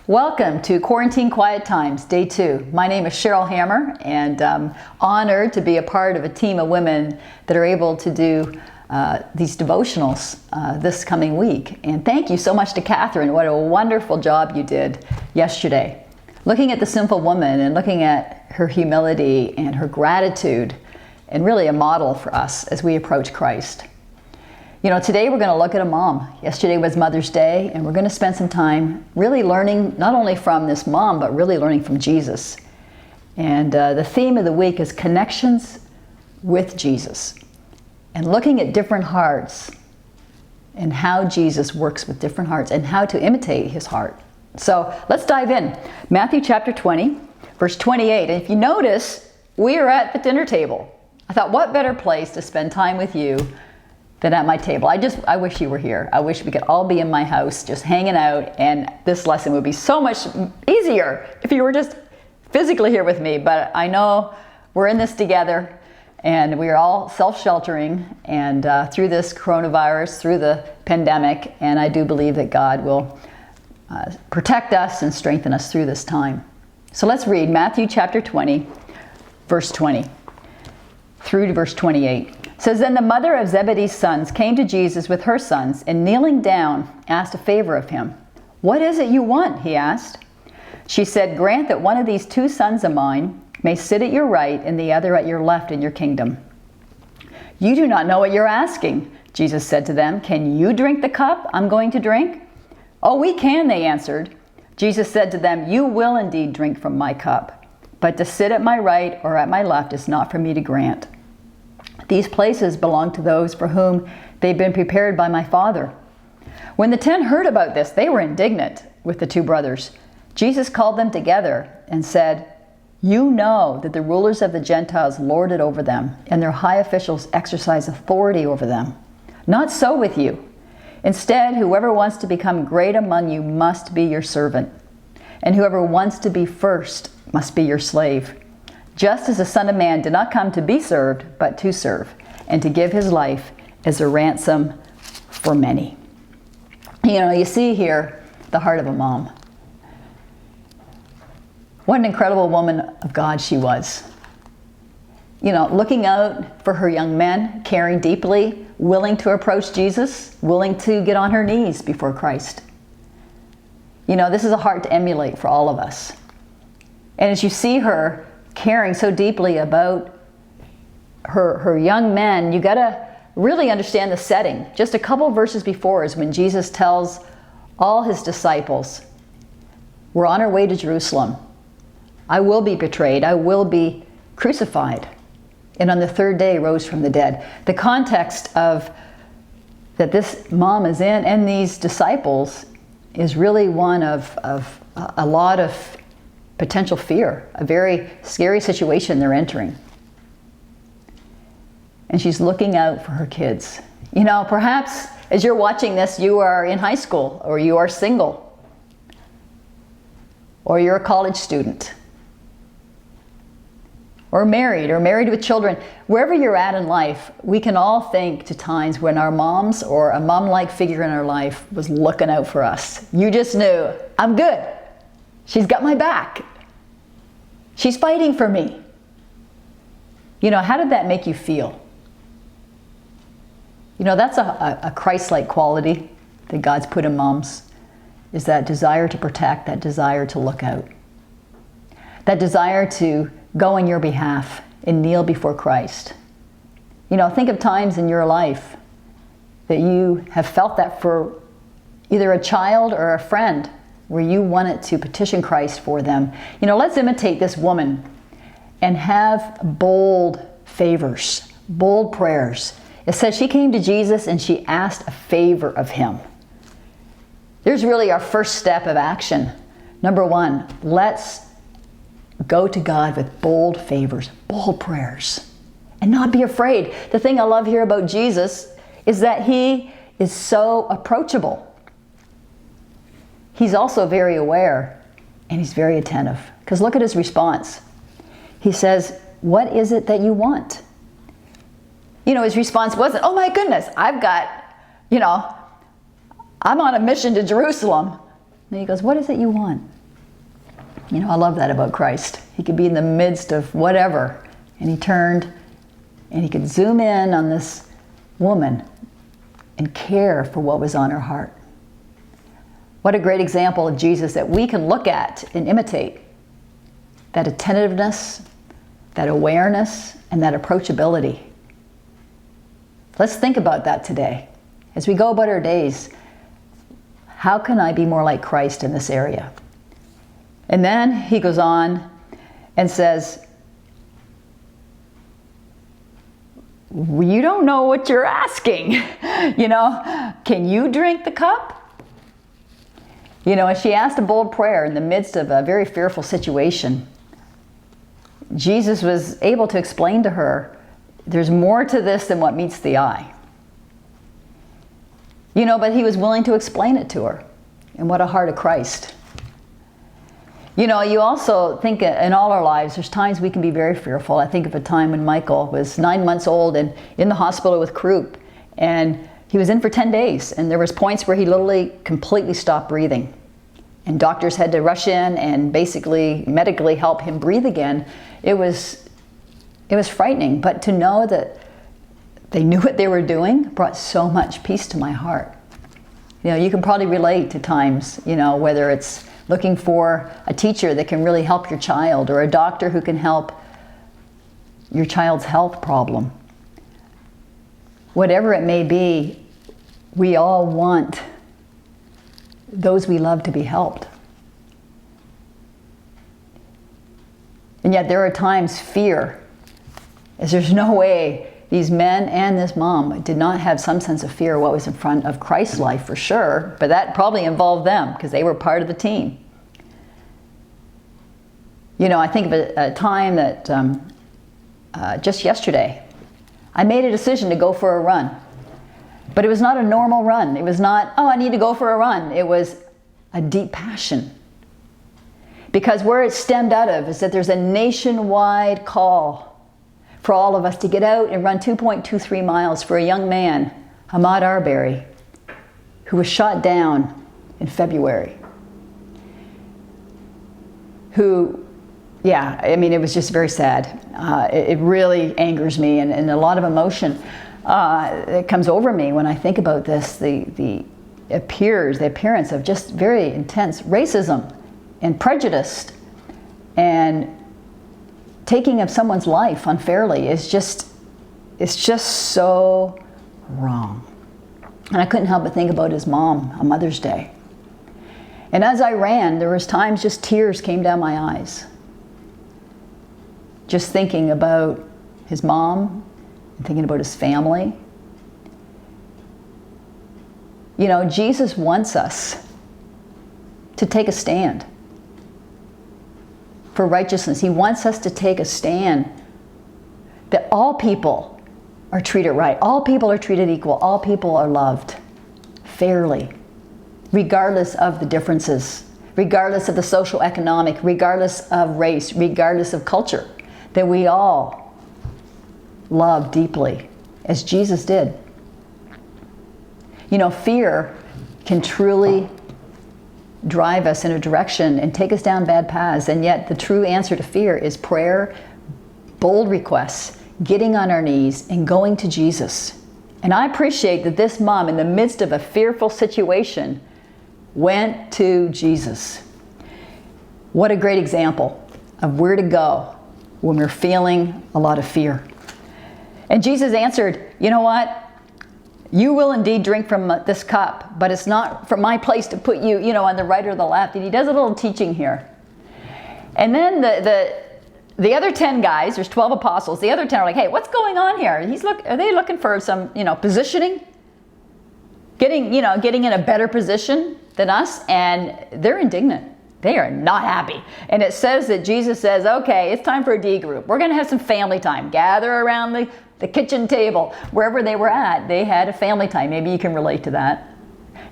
Welcome to Quarantine Quiet Times, Day 2. My name is Cheryl Hammer, and I'm honored to be a part of a team of women that are able to do these devotionals this coming week. And thank you so much to Catherine. What a wonderful job you did yesterday. Looking at the simple woman and looking at her humility and her gratitude, and really a model for us as we approach Christ. You know, today we're going to look at a mom. Yesterday was Mother's Day, and we're going to spend some time really learning not only from this mom, but really learning from Jesus. And the theme of the week is connections with Jesus, and looking at different hearts and how Jesus works with different hearts and how to imitate his heart. So let's dive in. Matthew chapter 20, verse 28. And if you notice, we are at the dinner table. I thought, what better place to spend time with you than at my table. I wish you were here. I wish we could all be in my house just hanging out, and this lesson would be so much easier if you were just physically here with me. But I know we're in this together, and we are all self-sheltering and through this coronavirus, through the pandemic, and I do believe that God will protect us and strengthen us through this time. So let's read Matthew chapter 20, verse 20 through to verse 28. It says, Then the mother of Zebedee's sons came to Jesus with her sons, and kneeling down, asked a favor of him. What is it you want? He asked. She said, Grant that one of these two sons of mine may sit at your right and the other at your left in your kingdom. You do not know what you're asking, Jesus said to them. Can you drink the cup I'm going to drink? Oh, we can, they answered. Jesus said to them, You will indeed drink from my cup, but to sit at my right or at my left is not for me to grant. These places belong to those for whom they've been prepared by my Father. When the 10 heard about this, they were indignant with the two brothers. Jesus called them together and said, You know that the rulers of the Gentiles lord it over them, and their high officials exercise authority over them. Not so with you. Instead, whoever wants to become great among you must be your servant, and whoever wants to be first must be your slave. Just as the Son of Man did not come to be served, but to serve, and to give his life as a ransom for many. You know, you see here the heart of a mom. What an incredible woman of God she was. You know, looking out for her young men, caring deeply, willing to approach Jesus, willing to get on her knees before Christ. You know, this is a heart to emulate for all of us. And as you see her caring so deeply about her young men, you got to really understand the setting. Just a couple verses before is when Jesus tells all his disciples, we're on our way to Jerusalem. I will be betrayed. I will be crucified. And on the third day rose from the dead. The context of that this mom is in and these disciples is really one of a lot of potential fear, a very scary situation they're entering. And she's looking out for her kids. You know, perhaps as you're watching this, you are in high school, or you are single, or you're a college student, or married with children. Wherever you're at in life, we can all think to times when our moms or a mom-like figure in our life was looking out for us. You just knew, I'm good. She's got my back. She's fighting for me. You know, how did that make you feel? You know, that's a Christ-like quality that God's put in moms, is that desire to protect, that desire to look out, that desire to go on your behalf and kneel before Christ. You know, think of times in your life that you have felt that for either a child or a friend, where you wanted to petition Christ for them. You know, let's imitate this woman and have bold favors, bold prayers. It says she came to Jesus and she asked a favor of him. There's really our first step of action. Number one, let's go to God with bold favors, bold prayers, and not be afraid. The thing I love here about Jesus is that he is so approachable. He's also very aware, and he's very attentive. Because look at his response. He says, what is it that you want? You know, his response wasn't, oh my goodness, I've got, you know, I'm on a mission to Jerusalem. And he goes, what is it you want? You know, I love that about Christ. He could be in the midst of whatever, and he turned and he could zoom in on this woman and care for what was on her heart. What a great example of Jesus that we can look at and imitate. That attentiveness, that awareness, and that approachability. Let's think about that today. As we go about our days, how can I be more like Christ in this area? And then he goes on and says, you don't know what you're asking. You know, can you drink the cup? You know, and she asked a bold prayer in the midst of a very fearful situation. Jesus was able to explain to her, there's more to this than what meets the eye. You know, but he was willing to explain it to her. And what a heart of Christ. You know, you also think in all our lives, there's times we can be very fearful. I think of a time when Michael was 9 months old and in the hospital with croup. And he was in for 10 days. And there was points where he literally completely stopped breathing. And doctors had to rush in and basically medically help him breathe again. It was frightening. But to know that they knew what they were doing brought so much peace to my heart. You know, you can probably relate to times, you know, whether it's looking for a teacher that can really help your child or a doctor who can help your child's health problem. Whatever it may be, we all want those we love to be helped. And yet there are times fear, as there's no way these men and this mom did not have some sense of fear of what was in front of Christ's life for sure, but that probably involved them because they were part of the team. You know, I think of a time that just yesterday, I made a decision to go for a run. But it was not a normal run. It was not, oh, I need to go for a run. It was a deep passion. Because where it stemmed out of is that there's a nationwide call for all of us to get out and run 2.23 miles for a young man, Ahmaud Arbery, who was shot down in February. Who, yeah, I mean, it was just very sad. It really angers me and a lot of emotion that comes over me when I think about this. The appearance of just very intense racism and prejudice and taking of someone's life unfairly is just, it's just so wrong. And I couldn't help but think about his mom on Mother's Day. And as I ran, there was times just tears came down my eyes. Just thinking about his mom and thinking about his family. You know, Jesus wants us to take a stand for righteousness. He wants us to take a stand that all people are treated right. All people are treated equal. All people are loved fairly, regardless of the differences, regardless of the social economic, regardless of race, regardless of culture, that we all love deeply, as Jesus did. You know, fear can truly drive us in a direction and take us down bad paths, and yet the true answer to fear is prayer, bold requests, getting on our knees and going to Jesus. And I appreciate that this mom, in the midst of a fearful situation, went to Jesus. What a great example of where to go when we're feeling a lot of fear. And Jesus answered, you know what? You will indeed drink from this cup, but it's not from my place to put you, on the right or the left. And he does a little teaching here. And then the other 10 guys, there's 12 apostles, the other 10 are like, hey, what's going on here? Are they looking for some, positioning? Getting in a better position than us? And they're indignant. They are not happy. And it says that Jesus says, okay, it's time for a D group. We're going to have some family time. Gather around the kitchen table. Wherever they were at, they had a family time. Maybe you can relate to that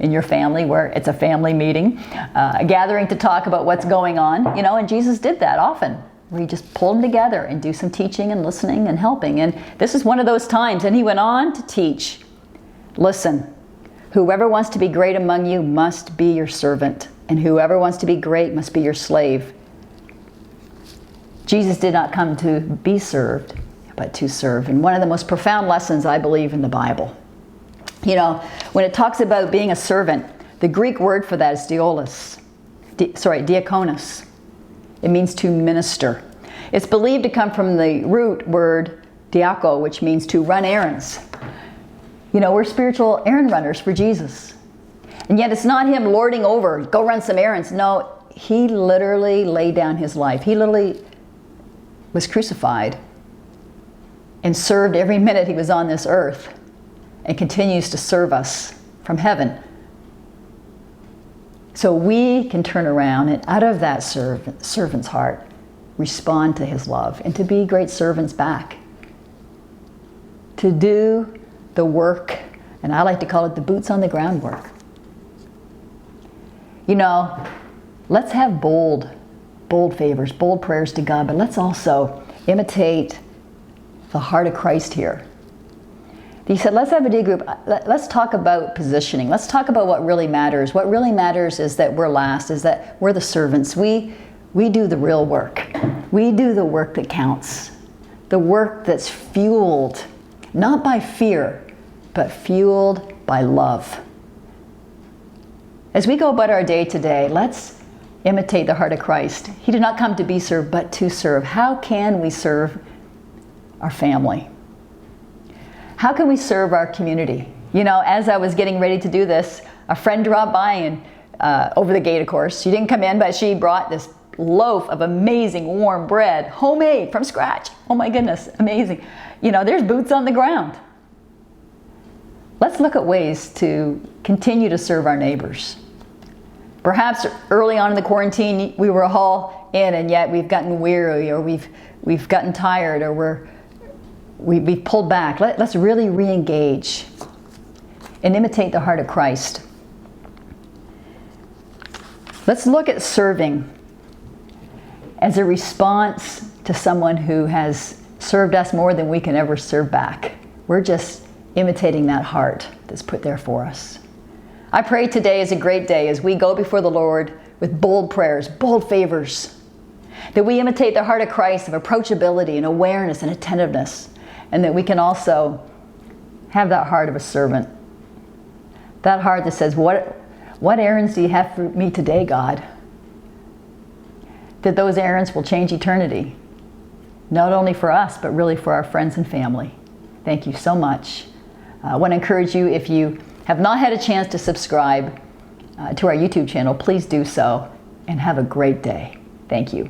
in your family where it's a family meeting, a gathering to talk about what's going on, and Jesus did that often, where he just pulled them together and do some teaching and listening and helping. And this is one of those times. And he went on to teach, listen, whoever wants to be great among you must be your servant, and whoever wants to be great must be your slave. Jesus did not come to be served, but to serve. And one of the most profound lessons, I believe, in the Bible. You know, when it talks about being a servant, the Greek word for that is diakonos. It means to minister. It's believed to come from the root word diako, which means to run errands. You know, we're spiritual errand runners for Jesus. And yet it's not him lording over, go run some errands. No, he literally laid down his life. He literally was crucified and served every minute he was on this earth and continues to serve us from heaven. So we can turn around and out of that servant's heart, respond to his love and to be great servants back. To do the work, and I like to call it the boots on the ground work. You know, let's have bold favors, bold prayers to God, but let's also imitate the heart of Christ here. He said, let's have a D group. Let's talk about positioning. Let's talk about what really matters. What really matters is that we're last, is that we're the servants. We do the real work. We do the work that counts. The work that's fueled, not by fear, but fueled by love. As we go about our day today, let's imitate the heart of Christ. He did not come to be served, but to serve. How can we serve our family? How can we serve our community? You know, as I was getting ready to do this, a friend dropped by and over the gate, of course. She didn't come in, but she brought this loaf of amazing warm bread, homemade from scratch. Oh my goodness, amazing. You know, there's boots on the ground. Let's look at ways to continue to serve our neighbors. Perhaps early on in the quarantine, we were all in, and yet we've gotten weary, or we've gotten tired, or we've pulled back. Let's really re-engage and imitate the heart of Christ. Let's look at serving as a response to someone who has served us more than we can ever serve back. We're just imitating that heart that's put there for us. I pray today is a great day as we go before the Lord with bold prayers, bold favors, that we imitate the heart of Christ of approachability and awareness and attentiveness, and that we can also have that heart of a servant. That heart that says, what errands do you have for me today, God? That those errands will change eternity, not only for us, but really for our friends and family. Thank you so much. I want to encourage you, if you have not had a chance to subscribe to our YouTube channel, please do so, and have a great day. Thank you.